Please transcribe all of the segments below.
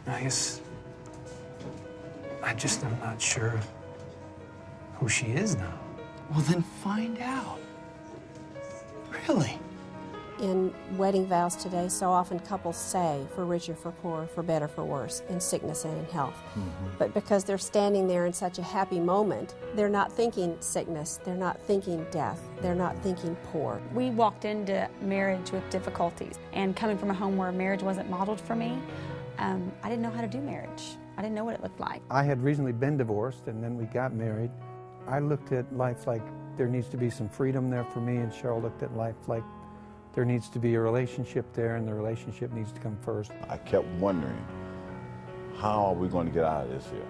I guess I'm not sure who she is now. Well, then find out. Really? In wedding vows today, so often couples say, for richer, for poorer, for better, for worse, in sickness and in health. But because they're standing there in such a happy moment, they're not thinking sickness, they're not thinking death, they're not thinking poor. We walked into marriage with difficulties, and coming from a home where marriage wasn't modeled for me, I didn't know how to do marriage. I didn't know what it looked like. I had recently been divorced, and then we got married. I looked at life like there needs to be some freedom there for me, and Cheryl looked at life like there needs to be a relationship there, and the relationship needs to come first. I kept wondering, how are we going to get out of this here?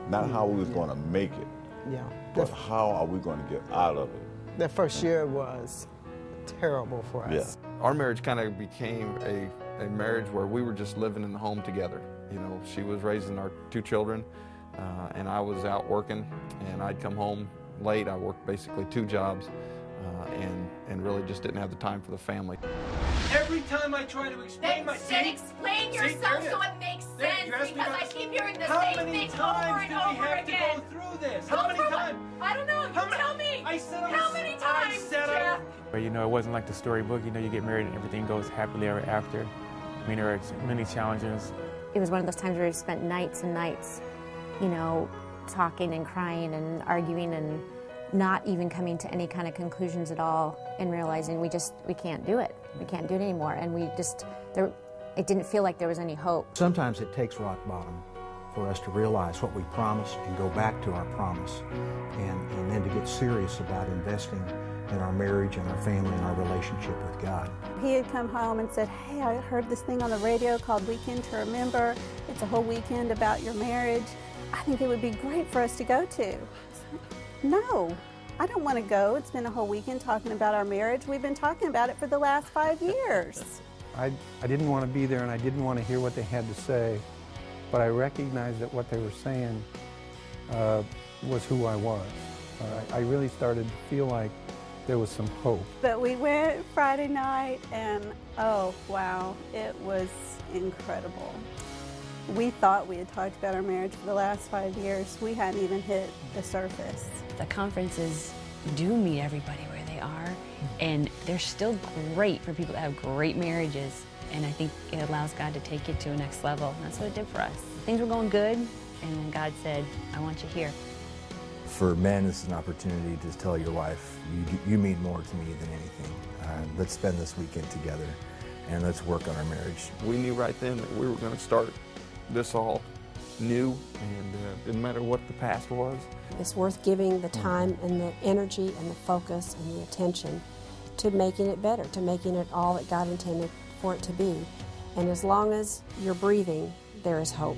Not how we was going to make it, but how are we going to get out of it? The first year was terrible for us. Yeah. Our marriage kind of became a marriage where we were just living in the home together. You know, she was raising our 2 children, and I was out working, and I'd come home late. I worked basically 2 jobs. And really just didn't have the time for the family. Every time I try to explain Then explain yourself so it makes sense, because I keep hearing the same thing over and over again. How many times do we have to go through this? How many times? I don't know. You tell me. I said How many times, Jeff? You know, it wasn't like the storybook. You know, you get married and everything goes happily ever after. I mean, there were many challenges. It was one of those times where we spent nights and nights, you know, talking and crying and arguing and not even coming to any kind of conclusions at all, and realizing we can't do it. We can't do it anymore. And it didn't feel like there was any hope. Sometimes it takes rock bottom for us to realize what we promised and go back to our promise, and then to get serious about investing in our marriage and our family and our relationship with God. He had come home and said, hey, I heard this thing on the radio called Weekend to Remember. It's a whole weekend about your marriage. I think it would be great for us to go to. No, I don't want to go. It's been a whole weekend talking about our marriage. We've been talking about it for the last 5 years. I didn't want to be there, and I didn't want to hear what they had to say, but I recognized that what they were saying was who I was. I really started to feel like there was some hope. But we went Friday night, and oh, wow, it was incredible. We thought we had talked about our marriage for the last 5 years. We hadn't even hit the surface. The conferences do meet everybody where they are, and they're still great for people that have great marriages, and I think it allows God to take it to a next level. And that's what it did for us. Things were going good, and then God said, I want you here. For men, this is an opportunity to tell your wife, you mean more to me than anything. Let's spend this weekend together, and let's work on our marriage. We knew right then that we were going to start this all new, and didn't matter what the past was. It's worth giving the time and the energy and the focus and the attention to making it better, to making it all that God intended for it to be. And as long as you're breathing, there is hope.